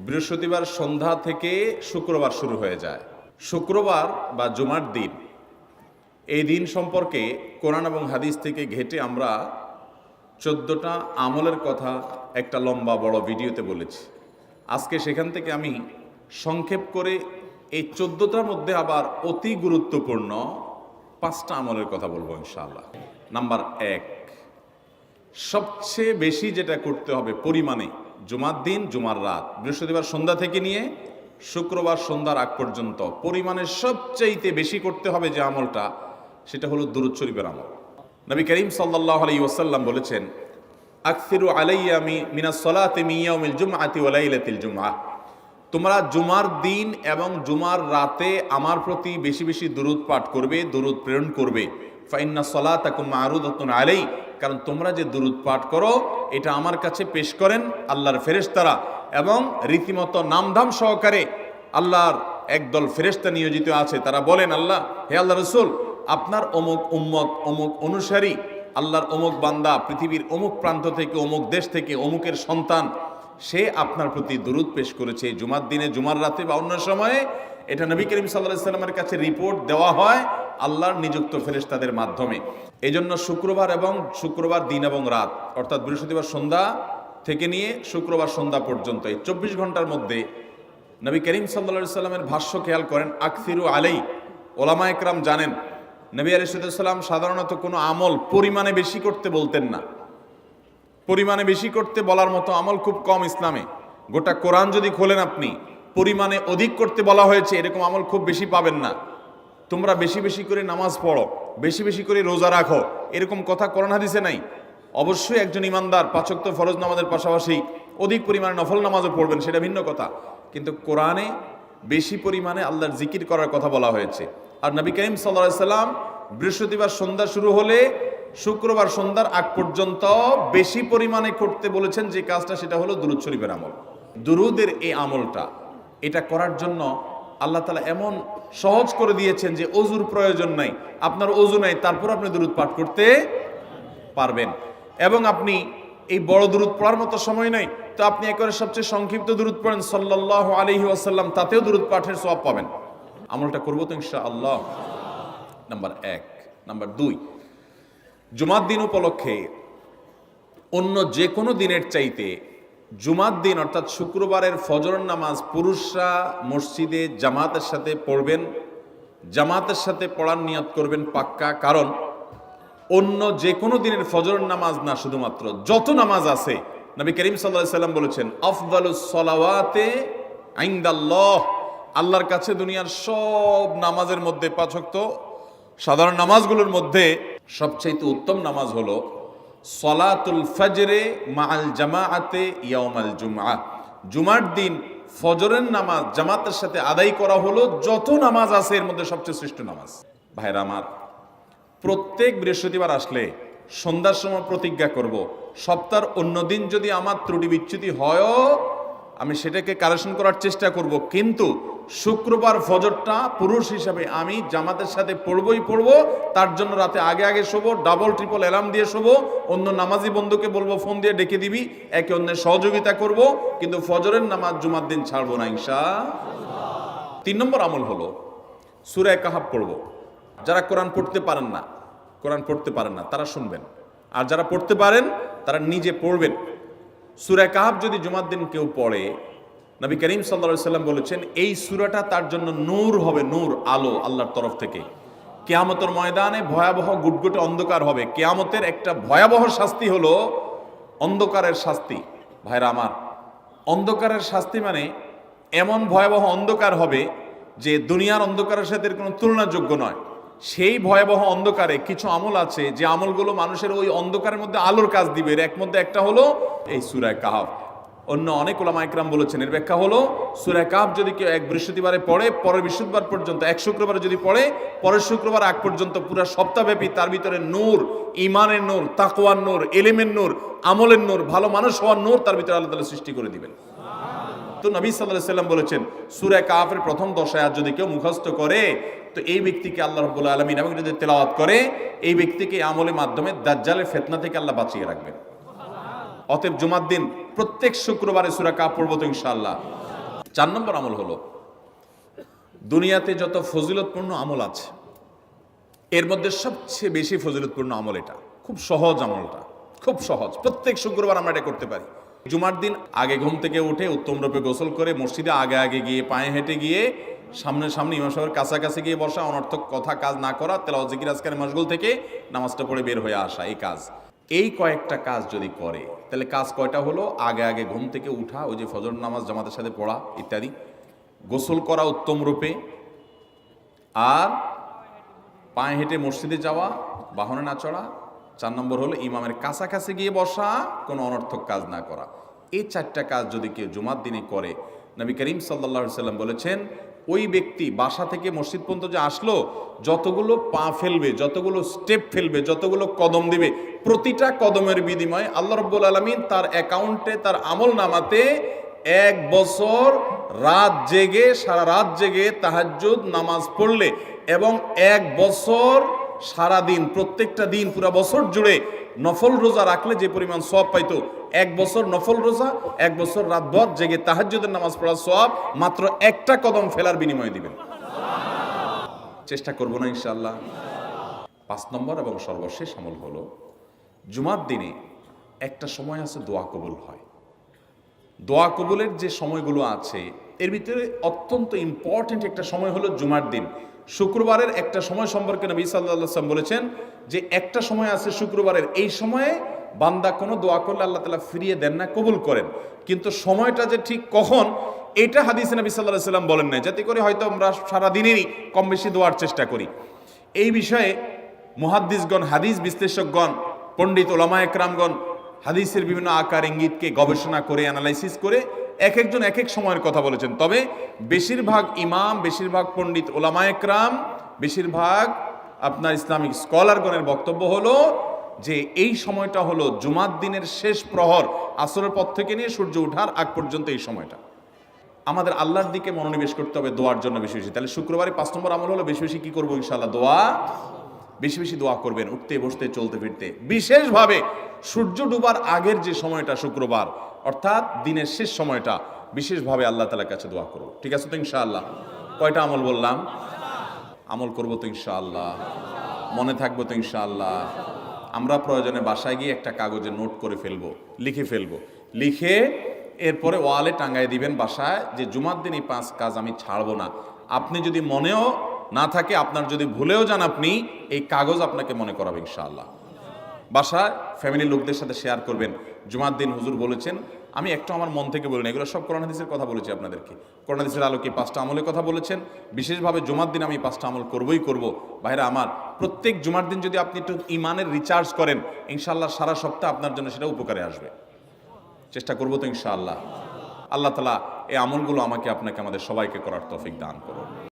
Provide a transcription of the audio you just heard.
বৃহস্পতিবার সন্ধ্যা থেকে শুক্রবার শুরু হয়ে যায়। শুক্রবার বা জুমার দিন, এই দিন সম্পর্কে কোরআন এবং হাদিস থেকে ঘেঁটে আমরা 14টা আমলের কথা একটা লম্বা বড় ভিডিওতে বলেছি। আজকে সেখান থেকে আমি সংক্ষেপ করে এই 14টার মধ্যে আবার অতি গুরুত্বপূর্ণ 5টা আমলের কথা বলবো ইনশাআল্লাহ। নাম্বার 1, সবচেয়ে বেশি যেটা করতে হবে পরিমাণে, জুমার দিন জুমার রাত বৃহস্পতিবার সন্ধ্যা থেকে নিয়ে শুক্রবার সন্ধ্যার আগ পর্যন্ত পরিমাণে সবচাইতে বেশি করতে হবে যে আমলটা, সেটা হলো দুরূদ শরীফের আমল। নবী করিম সাল্লাল্লাহু আলাইহি ওয়াসাল্লাম বলেছেন, আকসিরু আলাইয়া মিনাস সালাতি মিন ইয়াউমিল জুমআতি ওয়া লাইলাতিল জুমআহ, তোমরা জুমার দিন এবং জুমার রাতে আমার প্রতি বেশি বেশি দুরূদ পাঠ করবে, দুরূদ প্রেরণ করবে। ফাইন্না সালাতাকুম মা'রুদাতুন আলাই, কারণ তোমরা যে দুরূদ পাঠ করো এটা আমার কাছে পেশ করেন আল্লাহর ফেরেশতারা, এবং রীতিমতো নামধাম সহকারে আল্লাহর একদল ফেরেশতা নিয়োজিত আছে। তারা বলেন, আল্লাহ, হে আল্লাহ রসুল, আপনার অমুক উম্মত, অমুক অনুসারী, আল্লাহর অমুক বান্দা পৃথিবীর অমুক প্রান্ত থেকে, অমুক দেশ থেকে, অমুকের সন্তান, সে আপনার প্রতি দুরূদ পেশ করেছে জুমার দিনে, জুমার রাতে বা অন্য সময়ে। এটা নবী করিম সাল্লাল্লাহু আলাইহি সাল্লামের কাছে রিপোর্ট দেওয়া হয় আল্লাহর নিযুক্ত ফেরেশতাদের মাধ্যমে। এই জন্য শুক্রবার দিন এবং রাত, অর্থাৎ বৃহস্পতিবার সন্ধ্যা থেকে নিয়ে শুক্রবার সন্ধ্যা পর্যন্ত এই 24 ঘন্টার মধ্যে নবী করিম সাল্লাল্লাহু আলাইহি সাল্লামের ভাষ্য খেয়াল করেন, আকসিরু আলাই। ওলামা একরাম জানেন, নবী আলাইহিস সালাম সাধারণত কোনো আমল পরিমাণে বেশি করতে বলতেন না। পরিমাণে বেশি করতে বলার মতো আমল খুব কম ইসলামে। গোটা কোরআন যদি খোলেন আপনি, পরিমাণে অধিক করতে বলা হয়েছে এরকম আমল খুব বেশি পাবেন না। তোমরা বেশি বেশি করে নামাজ পড়ো, বেশি বেশি করে রোজা রাখো, এরকম কথা কোরআন হাদিসে নাই। অবশ্যই একজন ইমানদার 5 ওয়াক্ত ফরজ নামাজের পাশাপাশি অধিক পরিমাণে নফল নামাজও পড়বেন, সেটা ভিন্ন কথা। কিন্তু কোরআনে বেশি পরিমাণে আল্লাহর জিকির করার কথা বলা হয়েছে। আর নবী করিম সাল্লাল্লাহু আলাইহি সাল্লাম বৃহস্পতিবার সন্ধ্যা শুরু হলে শুক্রবার সন্ধ্যার আগ পর্যন্ত বেশি পরিমাণে করতে বলেছেন যে কাজটা, সেটা হলো দুরূদ শরীফের আমল। দুরূদের এই আমলটা, এটা করার জন্য আল্লাহ তাআলা এমন সহজ করে দিয়েছেন যে ওযুর প্রয়োজন নাই। আপনার ওযু নাই, তারপর আপনি দুরূদ পাঠ করতে পারবেন। এবং আপনি এই বড় দুরূদ পড়ার মতো সময় নাই, তো আপনি একেবারে সবচেয়ে সংক্ষিপ্ত দুরূদ পড়েন সাল্লাল্লাহু আলাইহি ওয়াসাল্লাম, তাতেও দুরূদ পাঠের সওয়াব পাবেন। আমলটা করবো তো ইনশাআল্লাহ। নাম্বার 1। নাম্বার 2, জুমার দিন উপলক্ষে অন্য যে কোনো দিনের চাইতে জুমার দিন অর্থাৎ শুক্রবারের ফজর নামাজ পুরুষরা মসজিদে জামাতের সাথে পড়বেন। জামাতের সাথে পড়ার নিয়ত করবেন পাক্কা, কারণ অন্য যে কোনো দিনের ফজর নামাজ না, শুধুমাত্র যত নামাজ আছে, নবী করিম সাল্লাল্লাহু আলাইহি সাল্লাম বলেছেন, আফদালুস সালাওয়াতে ইনদাল্লাহ, আল্লাহর কাছে দুনিয়ার সব নামাজের মধ্যে 5 ওয়াক্ত সাধারণ নামাজগুলোর মধ্যে সবচাইতে উত্তম নামাজ হলো সলাতুল ফজরে মাআল জামাআতে ইয়াউমাল জুমআহ, জুমার দিন ফজরের নামাজ জামাতের সাথে আদায় করা হলো যত নামাজ আছে এর মধ্যে সবচেয়ে শ্রেষ্ঠ নামাজ। ভাইরা আমার, প্রত্যেক বৃহস্পতিবার আসলে সন্ধ্যার সময় প্রতিজ্ঞা করব, সপ্তাহের অন্য দিন যদি আমার ত্রুটি বিচ্যুতি হয়ও আমি সেটাকে কারেকশন করার চেষ্টা করব, কিন্তু শুক্রবার ফজরটা পুরুষ হিসাবে আমি জামাতের সাথে পড়বই পড়বো। তার জন্য রাতে আগে আগে শোবো, ডাবল ট্রিপল অ্যালার্ম দিয়ে শোবো, অন্য নামাজি বন্ধুকে বলবো ফোন দিয়ে ডেকে দিবি, একে অন্যের সহযোগিতা করব, কিন্তু ফজরের নামাজ জুমার দিন ছাড়বো না ইনশাআল্লাহ। 3 নম্বর আমল হলো সূরা কাহাফ পড়বো। যারা কোরআন পড়তে পারেন না তারা শুনবেন, আর যারা পড়তে পারেন তারা নিজে পড়বেন। সূরা কাহাফ যদি জুমার দিন কেউ পড়ে, নবী করিম সাল্লাল্লাহু আলাইহি সাল্লাম বলেছেন এই সূরাটা তার জন্য নূর হবে, নূর, আলো আল্লাহর তরফ থেকে। কিয়ামতের ময়দানে ভয়াবহ গুটগুটে অন্ধকার হবে। কিয়ামতের একটা ভয়াবহ শাস্তি হলো অন্ধকারের শাস্তি। ভাইরা আমার, অন্ধকারের শাস্তি মানে এমন ভয়াবহ অন্ধকার হবে যে দুনিয়ার অন্ধকারের সাথে কোনো তুলনাযোগ্য নয়। সেই ভয়াবহ অন্ধকারে কিছু আমল আছে যে আমলগুলো মানুষের ওই অন্ধকারের মধ্যে আলোর কাজ দিবে। এর মধ্যে একটা হলো এই সূরা কাহাফ। অন্য অনেক উলামা ইকরাম বলেছেন এর ব্যাখ্যা হলো সূরা কাহাফ যদি কেউ এক বৃহস্পতিবারে পড়ে, পরের বৃহস্পতিবার পর্যন্ত, এক শুক্রবারে যদি পড়ে, পরের শুক্রবার আগ পর্যন্ত পুরো সপ্তাহব্যাপী তার ভিতরে নূর, ঈমানের নূর, তাকওয়ার নূর, ইলমের নূর, আমলের নূর, ভালো মানুষ হওয়ার নূর তার ভিতরে আল্লাহ তাআলা সৃষ্টি করে দিবেন। তো নবী সাল্লাল্লাহু আলাইহি সাল্লাম বলেছেন সূরা কাহাফের প্রথম 10 আয়াত যদি কেউ মুখস্থ করে, তো এই ব্যক্তিকে আল্লাহ রাব্বুল আলামিন এবং যদি তেলাওয়াত করে, এই ব্যক্তিকে আমলের মাধ্যমে দাজ্জালের ফিতনা থেকে আল্লাহ বাঁচিয়ে রাখবেন। অতএব জুমার দিন প্রত্যেক শুক্রবারে সূরা কাহাফ পড়ব তো ইনশাআল্লাহ। 4 নম্বর আমল হলো, দুনিয়াতে যত ফজিলতপূর্ণ আমল আছে এর মধ্যে সবচেয়ে বেশি ফজিলতপূর্ণ আমল এটা। খুব সহজ আমলটা, খুব সহজ। প্রত্যেক শুক্রবার আমরা এটা করতে পারি। জুমার দিন আগে ঘুম থেকে উঠে উত্তম রূপে গোসল করে মসজিদে আগে আগে গিয়ে পায়ে হেঁটে গিয়ে সামনে ইমাম সাহেবের কাছাকাছি গিয়ে বসা, অনর্থক কথা কাজ না করা, তেলাওয়াত জিকির আজকারে মশগুল থেকে নামাজটা পড়ে বের হয়ে আসা, এই কাজ। এই কয়েকটা কাজ যদি করে তাহলে কাজ কয়টা হলো? আগে আগে ঘুম থেকে উঠা, ওই যে ফজর নামাজ জামাতের সাথে পড়া ইত্যাদি, গোসল করা উত্তম রূপে, আর পায়ে হেঁটে মসজিদে যাওয়া, বাহনে না চড়া। 4 নম্বর হলো ইমামের কাছাকাছি গিয়ে বসা, কোনো অনর্থক কাজ না করা। এই 4টা কাজ যদি কেউ জুমার দিনে করে, নবী করিম সাল্লাল্লাহু আলাইহি সাল্লাম বলেছেন ওই ব্যক্তি বাসা থেকে মসজিদ পর্যন্ত যে আসলো, যতগুলো পা ফেলবে, যতগুলো স্টেপ ফেলবে, যতগুলো কদম দিবে, প্রতিটা কদমের বিনিময়ে আল্লাহ রাব্বুল আলামিন তার অ্যাকাউন্টে, তার আমল নামাতে 1 বছর রাত জেগে, সারা রাত জেগে তাহাজ্জুদ নামাজ পড়লে এবং 1 বছর সারা দিন, প্রত্যেকটা দিন পুরা বছর জুড়ে নফল রোজা রাখলে যে পরিমাণ সওয়াব পাইতো, 1 বছর নফল রোজা, 1 বছর রাতভর জেগে তাহাজ্জুদের নামাজ পড়ার সওয়াব মাত্র একটা কদম ফেলার বিনিময়ে দিবেন। চেষ্টা করব না ইনশাআল্লাহ। 5 নম্বর এবং সর্বশেষ আমল হলো, জুমার দিনে একটা সময় আছে দোয়া কবুল হয়। দোয়া কবুলের যে সময়গুলো আছে এর ভিতরে অত্যন্ত ইম্পর্টেন্ট একটা সময় হলো জুমার দিন। শুক্রবারের একটা সময় সম্পর্কে নবী সাল্লাল্লাহু আলাইহি ওয়াসাল্লাম বলেছেন যে একটা সময় আছে শুক্রবারের, এই সময়ে বান্দা কোনো দোয়া করলে আল্লাহ তাআলা ফিরিয়ে দেন না, কবুল করেন। কিন্তু সময়টা যে ঠিক কখন, এটা হাদিসে নবী সাল্লাল্লাহু আলাইহি ওয়াসাল্লাম বলেন নাই, যাতে করে হয়তো আমরা সারা দিনেরই কম বেশি দোয়ার চেষ্টা করি। এই বিষয়ে মুহাদ্দিসগণ, হাদিস বিশ্লেষকগণ, পণ্ডিত ওলামায়ে কেরামগণ হাদিসের বিভিন্ন আকার ইঙ্গিতকে গবেষণা করে, অ্যানালাইসিস করে এক একজন এক এক সময়ের কথা বলেছেন। তবে বেশিরভাগ ইমাম, বেশিরভাগ পণ্ডিত ওলামায়ে কেরাম, বেশিরভাগ আপনার ইসলামিক স্কলারগণের বক্তব্য হলো যে এই সময়টা হলো জুমার দিনের শেষ প্রহর, আসরের পর থেকে নিয়ে সূর্য ওঠার আগ পর্যন্ত এই সময়টা। আমাদের আল্লাহর দিকে মনোনিবেশ করতে হবে দোয়ার জন্য বেশি বেশি। তাহলে শুক্রবারে 5 নম্বর আমল হলো বেশি বেশি কি করবো ইনশাআল্লাহ? দোয়া। বেশি বেশি দোয়া করবেন, উঠতে বসতে চলতে ফিরতে। বিশেষভাবে সূর্য ডুবার আগের যে সময়টা শুক্রবার, অর্থাৎ দিনের শেষ সময়টা, বিশেষভাবে আল্লাহ তাআলার কাছে দোয়া করব। ঠিক আছে তো ইনশাআল্লাহ? কয়টা আমল বললাম? আমল করবো তো ইনশাআল্লাহ? মনে থাকবো তো ইনশাআল্লাহ? আমরা প্রয়োজনে বাসায় গিয়ে একটা কাগজে নোট করে ফেলবো, লিখে ফেলবো, লিখে এরপরে ওয়ালে টাঙ্গাই দিবেন বাসায় যে জুমার দিন এই 5 কাজ আমি ছাড়বো না। আপনি যদি মনেও না থাকে, আপনার যদি ভুলেও যান, আপনি এই কাগজ আপনাকে মনে করাবে ইনশাআল্লাহ। বাসায় ফ্যামিলির লোকদের সাথে শেয়ার করবেন, জুমার দিন হুজুর বলেছেন, আমি একটু আমার মন থেকে বলিনি, এগুলো সব কোরআন হাদিসের কথা বলেছি আপনাদেরকে। কোরআন হাদিসের আলোকে 5টা আমলের কথা বলেছেন, বিশেষভাবে জুমার দিন আমি 5টা আমল করবই করব। ভাইরা আমার, প্রত্যেক জুমার দিন যদি আপনি একটু ইমানের রিচার্জ করেন, ইনশাআল্লাহ সারা সপ্তাহ আপনার জন্য সেটা উপকারে আসবে। চেষ্টা করবো তো ইনশাআল্লাহ? আল্লাহ তাআলা এই আমলগুলো আমাকে, আপনাকে, আমাদের সবাইকে করার তৌফিক দান করুন।